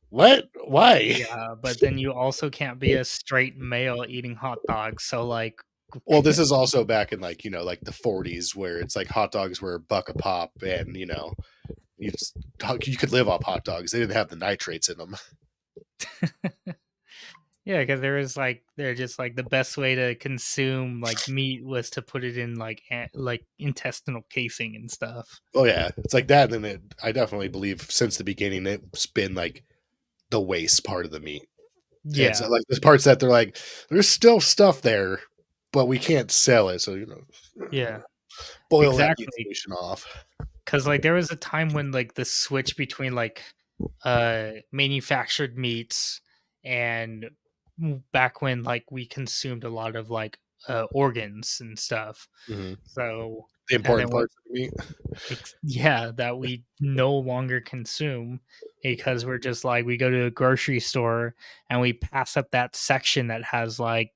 what? Why? Yeah, but then you also can't be a straight male eating hot dogs, so, like Well, this is also back in like like the 40s where it's like hot dogs were a buck a pop, and you just you could live off hot dogs. They didn't have the nitrates in them. yeah, because they're just, like, the best way to consume, like, meat was to put it in, like, intestinal casing and stuff. Oh yeah, it's like that. And then I definitely believe since the beginning it's been like the waste part of the meat. It's Yeah, like the parts that they're like, there's still stuff there, but we can't sell it. So yeah, boil that meat exactly. solution off. Because like, there was a time when, like, the switch between, like, manufactured meats and back when, like, we consumed a lot of, like, organs and stuff. Mhm. So The and important then when parts of the meat. yeah, that we no longer consume because we're just like we go to a grocery store and we pass up that section that has like,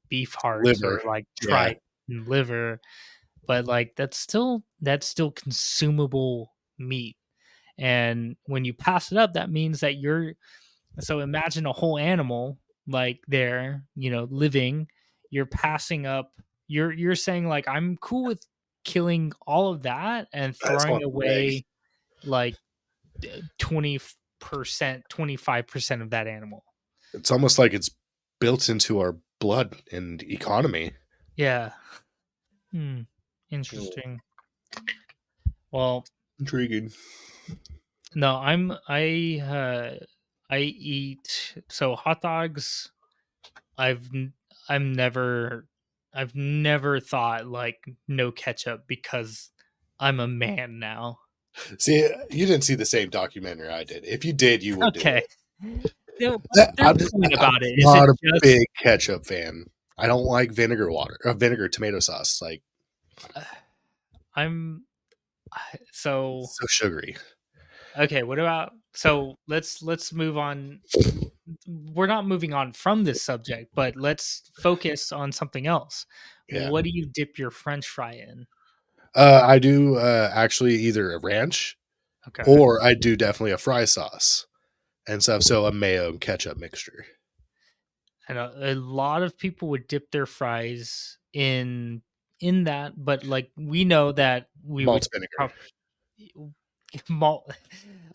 beef heart Liver. or like Yeah. tripe and liver, but like that's still consumable meat. And when you pass it up, that means that so imagine a whole animal like there, living, you're passing up you're saying like I'm cool with killing all of that and I just throwing want the leg. away like 20%, 25% of that animal. It's almost like it's built into our blood and economy. Yeah. Hmm. Interesting. Well, Intriguing. No, I eat so hot dogs. I've n- I'm never I've never thought like no ketchup because I'm a man now. See, you didn't see the same documentary I did. If you did, you would do Okay. it. No, what's their point I'm about it? Is it not a just big ketchup fan. I don't like vinegar water or vinegar tomato sauce. Like, uh, I'm so so sugary. okay, what about so let's move on. We're not moving on from this subject, but let's focus on something else. Yeah. What do you dip your french fry in? I do actually either a ranch Okay. or I do definitely a fry sauce and stuff. So a mayo and ketchup mixture. And a lot of people would dip their fries in that, but like we know that we Malt would vinegar. prob- malt.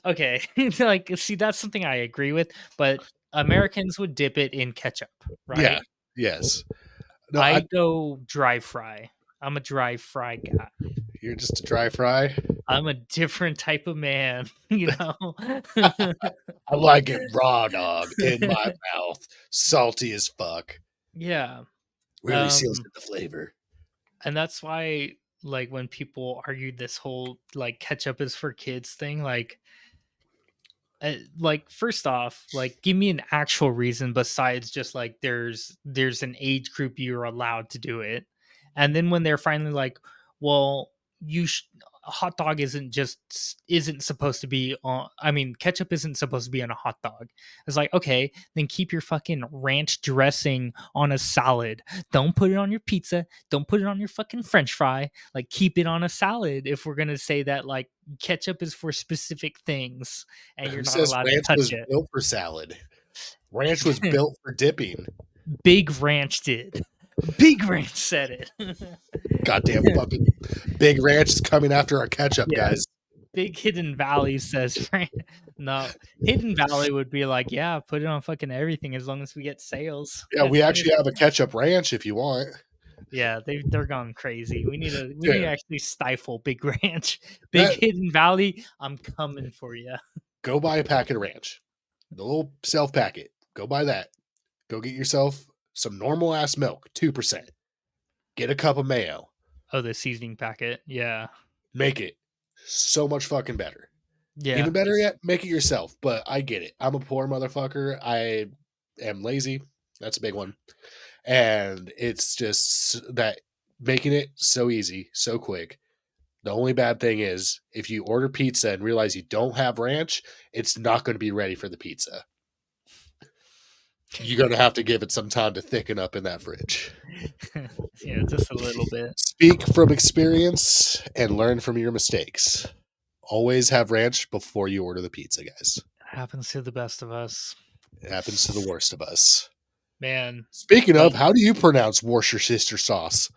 Okay, like see that's something I agree with, but Americans would dip it in ketchup, Yeah. right? Yes. No, I go dry fry. I'm a dry fry guy. you're just a dry fry. I'm a different type of man, you know? I like it raw, dog, in my mouth, salty as fuck. Yeah, Really seals um, in the flavor. and that's why, like, when people argue this whole, like, ketchup is for kids thing, like first off, like give me an actual reason besides just like there's an age group you're allowed to do it, and then when they're finally like, well, a hot dog isn't supposed to be on. I mean, ketchup isn't supposed to be on a hot dog. It's like, okay, then keep your fucking ranch dressing on a salad. Don't put it on your pizza. Don't put it on your fucking French fry. Like, keep it on a salad if we're gonna say that like ketchup is for specific things and you're Who not says allowed to ranch touch was it. built for salad? Ranch was built for dipping. Big Ranch did. Big Ranch said Goddamn it. fucking big ranch is coming after our ketchup, Yeah, guys. Big Hidden Valley says no. Hidden Valley would be like, yeah, put it on fucking everything as long as we get sales. Yeah, we actually have a ketchup ranch if you want. Yeah, they're gone crazy. We need to Dude, actually stifle Big Ranch. Big that Hidden Valley, I'm coming for you. go buy a packet of ranch. The little self packet. Go buy that. Go get yourself some normal ass milk, 2%. Get a cup of mayo. Oh, the seasoning packet. Yeah. Make it so much fucking better. Yeah. Even better yet, make it yourself. But I get it. I'm a poor motherfucker. I am lazy. That's a big one. And it's just that making it so easy, so quick. The only bad thing is if you order pizza and realize you don't have ranch, it's not going to be ready for the pizza. You're going to have to give it some time to thicken up in that fridge. Yeah, just a little bit. Speak from experience and learn from your mistakes. Always have ranch before you order the pizza, guys. Happens to the best of us. It happens to the worst of us. Man, Speaking but of, how do you pronounce Worcestershire sauce?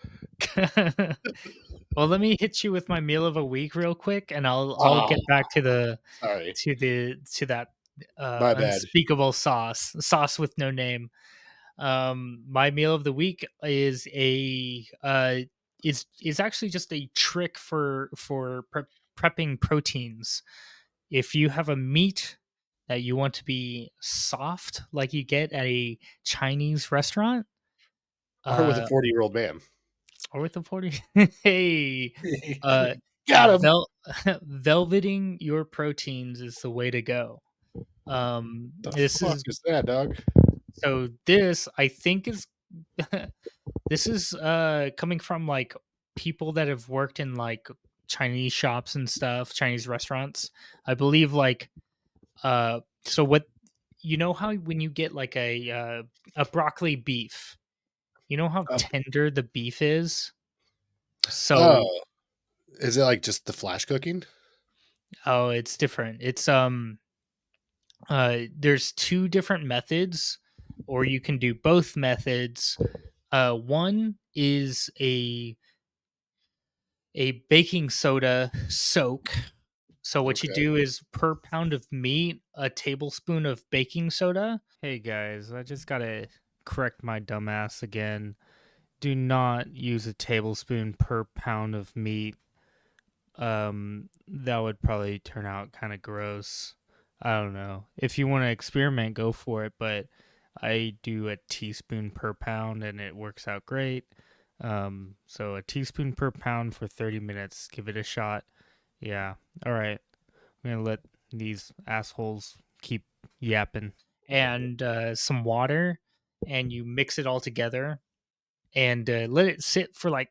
well, let me hit you with my meal of a week real quick, and I'll Oh, get back to the sorry. to that My bad. unspeakable sauce with no name. My meal of the week is actually just a trick for prepping proteins. If you have a meat that you want to be soft, like you get at a Chinese restaurant, Or with a uh, 40-year-old man. or with the 40, hey, uh, Got him. velveting your proteins is the way to go. The This fuck is is that, dog? so this I think is this is coming from like people that have worked in like Chinese shops and stuff, Chinese restaurants. I believe like so what you know how when you get like a broccoli beef, you know how Oh, tender the beef is? So oh, is it like just the flash cooking? oh, it's different. It's there's two different methods or you can do both methods. One is a baking soda soak. So what you Okay. do is per pound of meat, a tablespoon of baking soda. Hey guys, I just gotta correct my dumbass again. Do not use a tablespoon per pound of meat. that would probably turn out kind of gross. I don't know. If you want to experiment, go for it. But I do a teaspoon per pound, and it works out great. So a teaspoon per pound for 30 minutes. Give it a shot. Yeah. All right. I'm gonna let these assholes keep yapping. And some water, and you mix it all together, and let it sit for like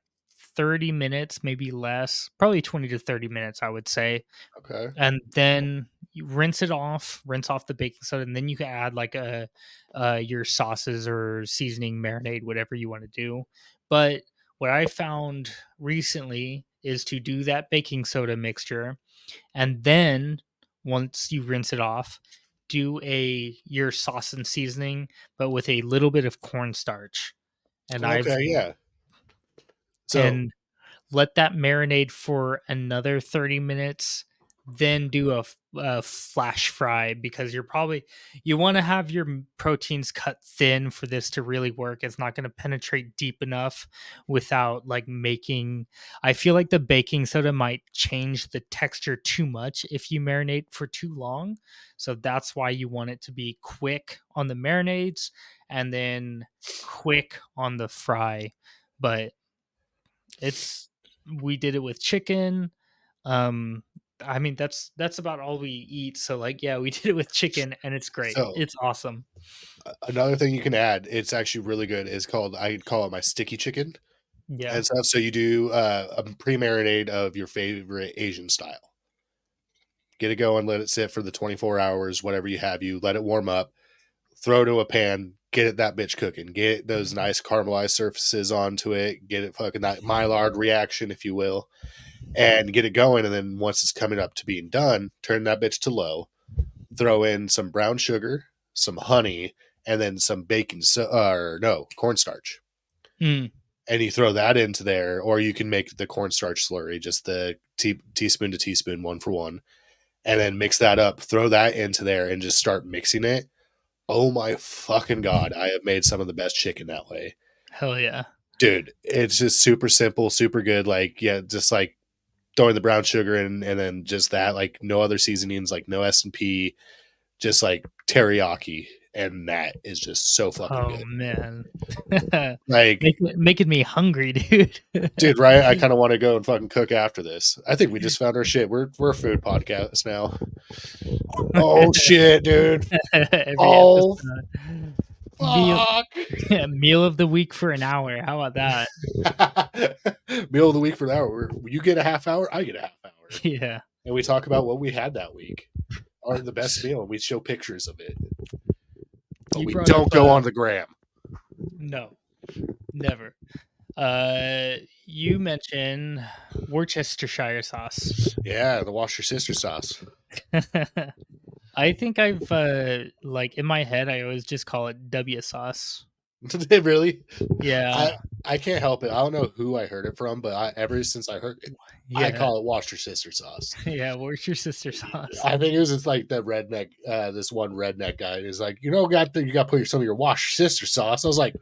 30 minutes, maybe less, probably 20 to 30 minutes, I would say. Okay. And then you rinse off the baking soda, and then you can add like a your sauces or seasoning, marinade, whatever you want to do. But what I found recently is to do that baking soda mixture, and then once you rinse it off, do a your sauce and seasoning, but with a little bit of cornstarch. And Okay. I've Yeah. So and let that marinate for another 30 minutes, then do a flash fry, because you want to have your proteins cut thin for this to really work. It's not going to penetrate deep enough without like making, I feel like the baking soda might change the texture too much if you marinate for too long. So that's why you want it to be quick on the marinades, and then quick on the fry. But it's we did it with chicken. Um, I mean, that's about all we eat. So like, yeah, we did it with chicken, and it's great. so It's awesome. another thing you can add, it's actually really good, is called, I call it my sticky chicken Yeah. and stuff. So you do a pre-marinade of your favorite Asian style. Get it going, let it sit for the 24 hours, whatever you have. You let it warm up, throw it to a pan, get it that bitch cooking, get those nice caramelized surfaces onto it, get it fucking that Maillard reaction, if you will, and get it going. And then once it's coming up to being done, turn that bitch to low, throw in some brown sugar, some honey, and then some or no, cornstarch. Mm. And you throw that into there, or you can make the cornstarch slurry, just the teaspoon to teaspoon, one for one, and then mix that up, throw that into there, and just start mixing it. Oh my fucking god, I have made some of the best chicken that way. Hell yeah. Dude, it's just super simple, super good. Like, yeah, just like throwing the brown sugar in, and then just that, like no other seasonings, like no S&P, just like teriyaki. And that is just so fucking Oh good. man. Like, Making me hungry, dude. dude, right? I kind of want to go and fucking cook after this. I think we just found our shit. We're a food podcast now. Oh shit, dude. Every Oh episode. Meal fuck. meal of the week for an hour. How about that? Meal of the week for an hour. You get a half hour, I get a half hour. Yeah. And we talk about what we had that week or the best meal, and we show pictures of it. But You we brought up don't go on the gram. no, never. You mentioned Worcestershire sauce. Yeah, the wash your sister sauce. I think I've like in my head I always just call it W sauce. Really? Yeah. I can't help it. I don't know who I heard it from, but ever since I heard it, I Yeah. call it wash your sister sauce. Yeah, Worcestershire sauce. I think it was just like the redneck, this one redneck guy is like, you got you got to put some of your wash your sister sauce. I was like,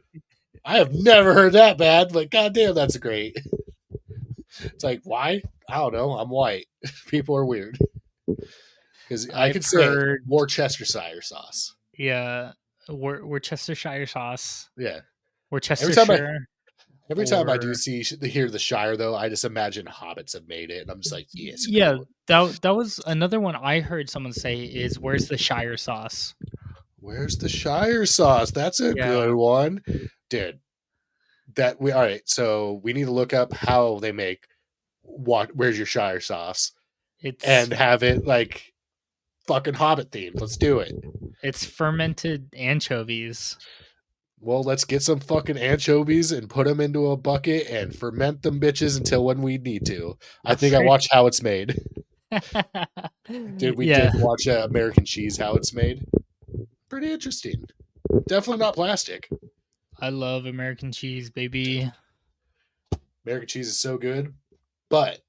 I have never heard that bad, but goddamn, that's great. It's like, why? I don't know. I'm white. People are weird because I I've could say it, heard Worcestershire sauce. yeah, Worcestershire sauce. Yeah. Every time I Worcestershire every time I do or hear the Shire though, I just imagine hobbits have made it, and I'm just like, yes, yeah, go. that was another one I heard someone say is where's the Shire sauce? Where's the Shire sauce? That's a Yeah, good one, dude. That we all right. So we need to look up how they make what. Where's your Shire sauce? it's And have it like fucking Hobbit themed. Let's do it. it's fermented anchovies. Well, let's get some fucking anchovies and put them into a bucket and ferment them bitches until when we need to. I I'm think I pretty watched How It's Made. We yeah, did watch American Cheese How It's Made. Pretty interesting. Definitely not plastic. I love American cheese, baby. American cheese is so good, but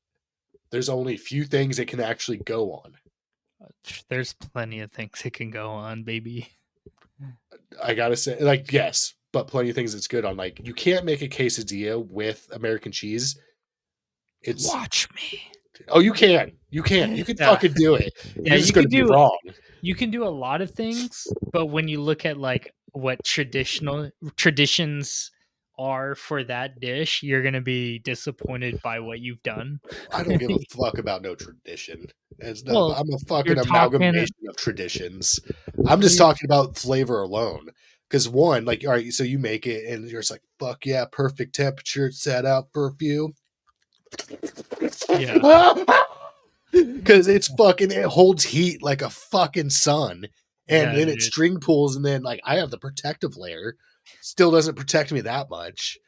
there's only a few things it can actually go on. There's plenty of things it can go on, baby. I gotta say, like, yes, but plenty of things it's good on. Like, you can't make a quesadilla with American cheese. It's Watch me. Oh, you can. You can. You can Yeah, fucking do it. yeah. You're just going to be wrong. You can do a lot of things, but when you look at like what traditional traditions are for that dish, you're gonna be disappointed by what you've done. I don't give a fuck about no tradition. It's no, Well, I'm a you're fucking talking. amalgamation of traditions. I'm just You, talking about flavor alone. Because one, like, all right, so you make it and you're just like, fuck yeah, perfect temperature, set out for a few. yeah, Because it holds heat like a fucking sun. And yeah, then it dude. string pulls, and then like I have the protective layer. Still doesn't protect me that much.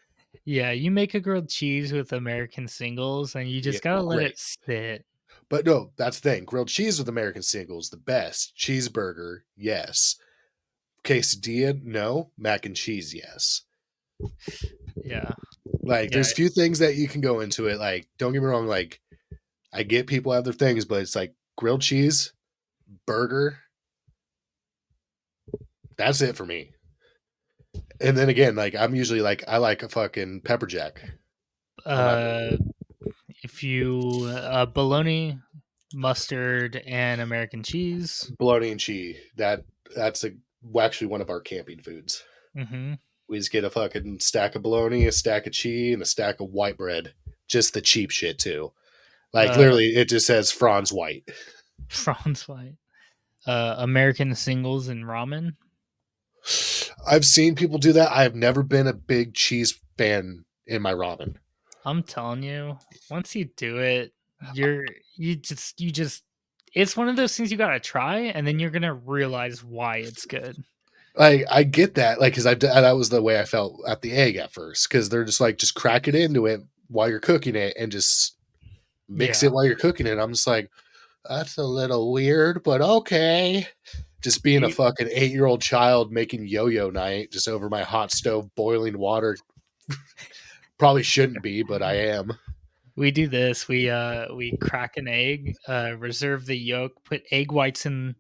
Yeah, you make a grilled cheese with American singles, and you Yeah, just gotta let great. it sit. But no, that's the thing. Grilled cheese with American singles, the best. Cheeseburger, yes. Quesadilla, no. Mac and cheese, yes. Yeah, Like, yeah. there's few things that you can go into it. Like, don't get me wrong. Like, I get people have their things, but it's like grilled cheese, burger. That's it for me. And then again, like I'm usually like I like a fucking pepper jack on my Uh, burger. if you bologna, mustard, and American cheese. Bologna and cheese. That's actually one of our camping foods. Mm-hmm. We just get a fucking stack of bologna, a stack of cheese, and a stack of white bread. Just the cheap shit too. Like Uh, literally, it just says Franz White. Franz white. American singles and ramen. I've seen people do that. I've never been a big cheese fan in my ramen. I'm telling you, once you do it, you just it's one of those things you gotta try, and then you're gonna realize why it's good. Like I get that, like because that was the way I felt at the egg at first, because they're just like just crack it into it while you're cooking it and just mix Yeah. it while you're cooking it. I'm just like, that's a little weird, but okay. Just being a We fucking 8-year-old child making yo-yo night just over my hot stove boiling water. Probably shouldn't be, but I am. we do this. We crack an egg, reserve the yolk, put egg whites in,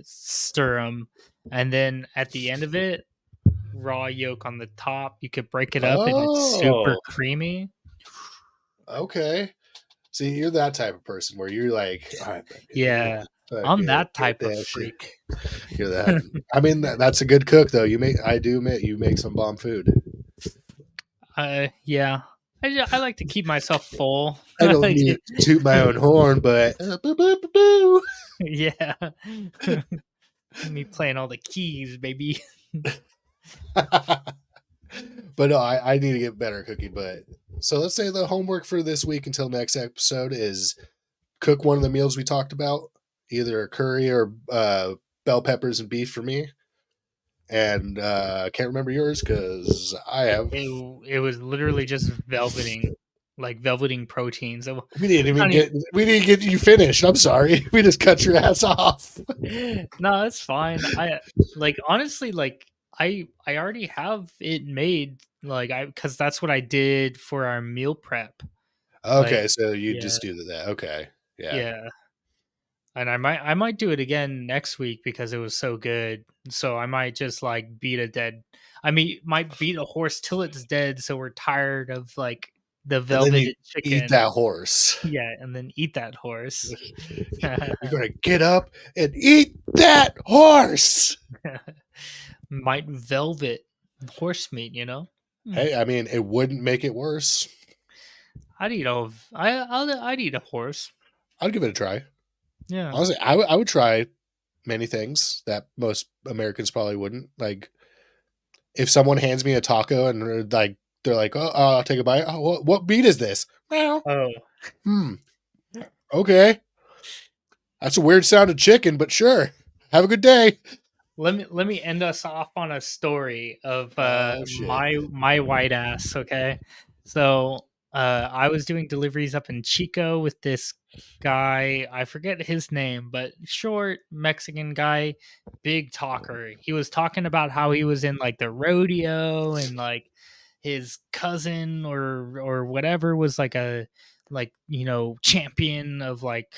stir them, and then at the end of it, raw yolk on the top. You could break it up, and it's super Oh, creamy. okay. See, you're that type of person where you're like, I'm gonna Yeah, I'm fucking that get type of that shit. freak. You're that. I mean, that's a good cook though. I do admit, you make some bomb food. Yeah. I like to keep myself full. I I don't like mean to, to toot my own horn, but boo, boo, boo, boo. yeah. Me playing all the keys, baby. But no, I need to get better at cooking. But so let's say the homework for this week until next episode is cook one of the meals we talked about, either a curry or bell peppers and beef for me. And I can't remember yours because I have. It was literally just velveting proteins. We didn't even Honey, get you finished. I'm sorry. We just cut your ass off. no, it's fine. I like honestly like I already have it made like I because that's what I did for our meal prep. Like Okay, so you yeah, just do that. Okay, yeah. yeah. And I might do it again next week because it was so good. So I might just like beat a dead I mean might beat a horse till it's dead so we're tired of like the And then you velveted eat chicken. that horse. Yeah, and then eat that horse. You're gonna get up and eat that horse. Might velvet horse meat, you know? Hmm. Hey, I mean, it wouldn't make it worse. I'd eat a horse. I'd give it a try. Yeah. Honestly, I would try many things that most Americans probably wouldn't. Like, if someone hands me a taco and they're like, oh, I'll take a bite. Oh, what meat is this? Well, Oh, hmm. Okay, that's a weird sounded chicken, but sure. Have a good day. let me end us off on a story of Oh shit. my white ass, okay? So I was doing deliveries up in Chico with this guy. I forget his name, but short Mexican guy, big talker. He was talking about how he was in like the rodeo and like his cousin or whatever was like a like champion of like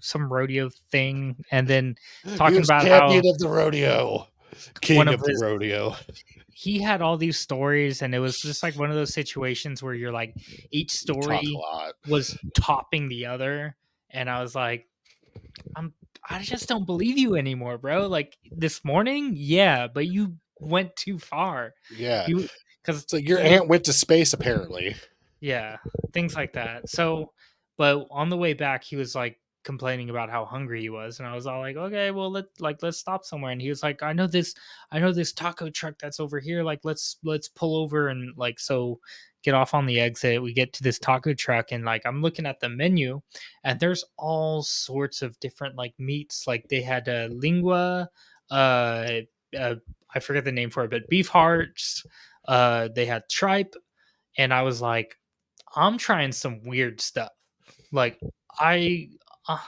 some rodeo thing, and then He talking was about how champion of the rodeo. one King of of the his rodeo. he had all these stories, and it was just like one of those situations where you're like each You talk a story lot. was topping the other, and I was like, I just don't believe you anymore, bro. Like this morning, yeah, but you went too far. Yeah. You because It's like your he was aunt went to space, apparently. yeah, things like that. So, but on the way back, he was like complaining about how hungry he was, and I was all like, "Okay, well, let's stop somewhere." And he was like, I know this taco truck that's over here. Like, let's pull over and like so get off on the exit. We get to this taco truck, and like I'm looking at the menu, and there's all sorts of different like meats. Like they had lingua, uh, uh, I forget the name for it, but beef hearts. They had tripe, and I was like, I'm trying some weird stuff. Like I uh,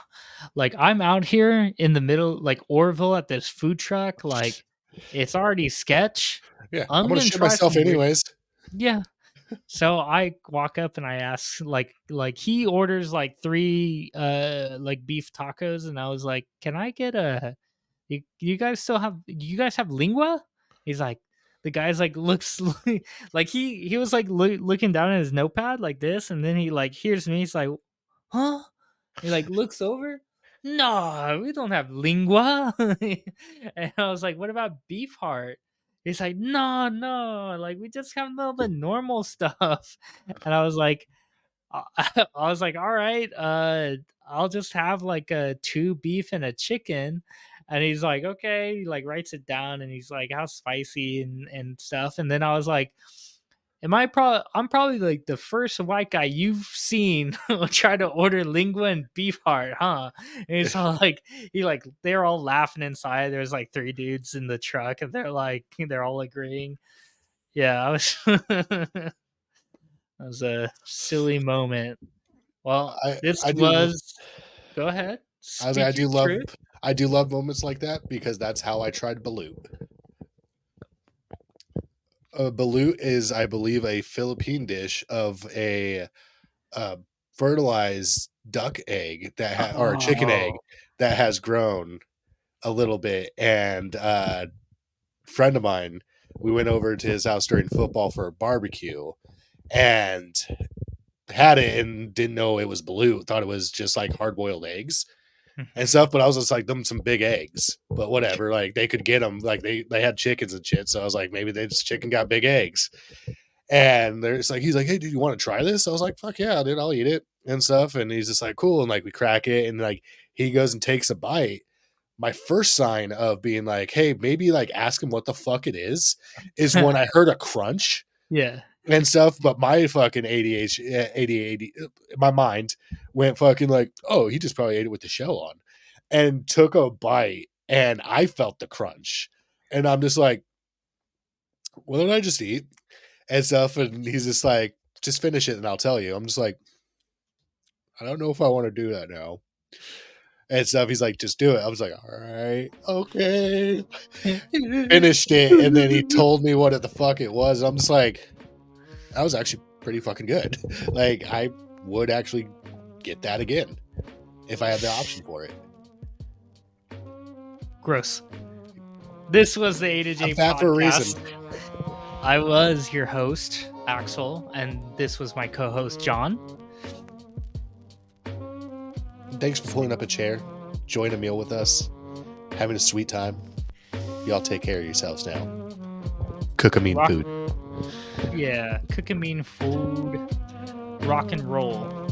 like I'm out here in the middle like Orville at this food truck, like it's already sketch. Yeah. I'm I'm gonna going to shit try myself some weird. anyways. Yeah. So I walk up and I ask like he orders like 3 like beef tacos, and I was like, "Can I get a you guys still have you guys have lingua?" He's like the guy's like looks like he was like looking down at his notepad like this, and then he like hears me. He's like, "Huh?" He like looks over. No, we don't have lingua. And I was like, "What about beef heart?" He's like, "No, no, like we just have all the normal stuff." And I was like, I was like, all right, I'll just have like a 2 beef and a chicken. And he's like, okay, he like writes it down, and he's like, how spicy and stuff. And then I was like, I'm probably like the first white guy you've seen try to order lingua and beef heart, huh? And he's all like, they're all laughing inside. There's like 3 dudes in the truck, and they're all agreeing. Yeah, I was that was a silly moment. Well, I this I do was go ahead. I was like, Speak your truth. I do love moments like that because that's how I tried balut. Balut is, I believe, a Philippine dish of a uh, fertilized duck egg or a chicken egg Oh. that has grown a little bit. And friend of mine, we went over to his house during football for a barbecue and had it and didn't know it was balut. Thought it was just like hard boiled eggs and Mhm. stuff. But I was just like, them some big eggs. But whatever, like they could get them. Like they had chickens and shit. So I was like, maybe this chicken got big eggs. And there's like, he's like, hey, do you want to try this? I was like, fuck yeah, dude, I'll eat it and stuff. And he's just like, cool. And like we crack it, and like he goes and takes a bite. My first sign of being like, hey, maybe like ask him what the fuck it is when I heard a crunch Yeah. and stuff. But my fucking ADHD, my mind went fucking like, oh, he just probably ate it with the shell on, and took a bite, and I felt the crunch, and I'm just like, what did I just eat and stuff? And he's just like, just finish it, and I'll tell you. I'm just like, I don't know if I want to do that now. And stuff. He's like, just do it. I was like, all right, okay. Finished it, and then he told me what the fuck it was. I'm just like, that was actually pretty fucking good. Like I would actually get that again if I had the option for it. Gross. This was the I'm A2J fat for a reason. podcast. I was your host, Axel, and this was my co-host, John. Thanks for pulling up a chair, join a meal with us, having a sweet time. Y'all take care of yourselves now. Cook a mean Rock, food. yeah, cook and mean food, rock and roll.